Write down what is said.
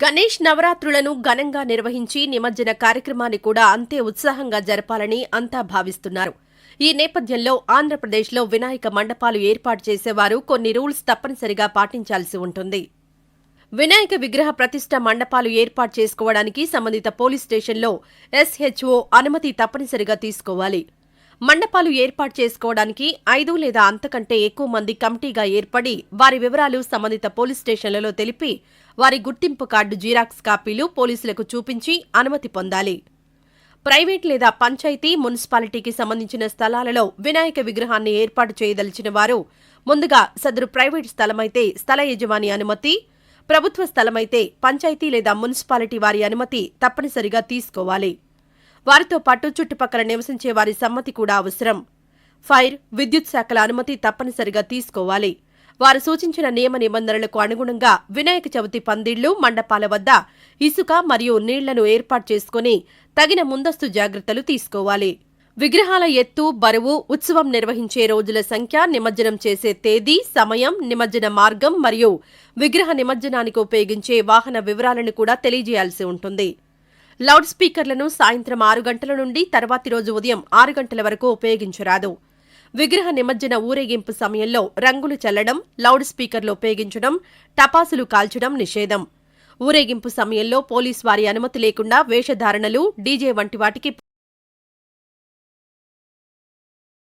గణేష్ నవరాత్రులను ఘనంగా నిర్వహించి నిమజ్జన కార్యక్రమాన్ని కూడా అంతే ఉత్సాహంగా జరపాలని అంతా భావిస్తున్నారు. ఈ నేపథ్యంలో ఆంధ్రప్రదేశ్లో వినాయక మండపాలు ఏర్పాటు చేసేవారు కొన్ని రూల్స్ తప్పనిసరిగా పాటించాల్సి ఉంటుంది. వినాయక విగ్రహ ప్రతిష్ఠ మండపాలు ఏర్పాటు చేసుకోవడానికి సంబంధిత పోలీస్ స్టేషన్లో SHO అనుమతి తప్పనిసరిగా తీసుకోవాలి. మండపాలు ఏర్పాటు చేసుకోవడానికి 5 లేదా అంతకంటే ఎక్కువ మంది కమిటీగా ఏర్పడి వారి వివరాలు సంబంధిత పోలీస్ స్టేషన్లలో తెలిపి వారి గుర్తింపు కార్డు జిరాక్స్ కాపీలు పోలీసులకు చూపించి అనుమతి పొందాలి. ప్రైవేట్ లేదా పంచాయతీ, మున్సిపాలిటీకి సంబంధించిన స్థలాలలో వినాయక విగ్రహాన్ని ఏర్పాటు చేయదలిచిన వారు ముందుగా సదరు ప్రైవేట్ స్థలమైతే స్థల యజమాని అనుమతి, ప్రభుత్వ స్థలమైతే పంచాయతీ లేదా మున్సిపాలిటీ వారి అనుమతి తప్పనిసరిగా తీసుకోవాలి. వారితో పాటు చుట్టుపక్కల నివసించే వారి సమ్మతి కూడా అవసరం. ఫైర్, విద్యుత్ శాఖల అనుమతి తప్పనిసరిగా తీసుకోవాలి. వారు సూచించిన నియమ నిబంధనలకు అనుగుణంగా వినాయక చవితి పందిళ్లు, మండపాల వద్ద ఇసుక మరియు నీళ్లను ఏర్పాటు చేసుకుని తగిన ముందస్తు జాగ్రత్తలు తీసుకోవాలి. విగ్రహాల ఎత్తు, బరువు, ఉత్సవం నిర్వహించే రోజుల సంఖ్య, నిమజ్జనం చేసే తేదీ, సమయం, నిమజ్జన మార్గం మరియు విగ్రహ నిమజ్జనానికి ఉపయోగించే వాహన వివరాలను కూడా తెలియజేయాల్సి ఉంటుంది. లౌడ్ స్పీకర్లను సాయంత్రం 6 గంటల నుండి తర్వాతి రోజు ఉదయం 6 గంటల వరకు ఉపయోగించరాదు. విగ్రహ నిమజ్జన ఊరేగింపు సమయంలో రంగులు చల్లడం, లౌడ్ స్పీకర్లు ఉపయోగించడం, టపాసులు కాల్చడం నిషేధం. ఊరేగింపు సమయంలో పోలీసు వారి అనుమతి లేకుండా వేషధారణలు, డీజే వంటి వాటికి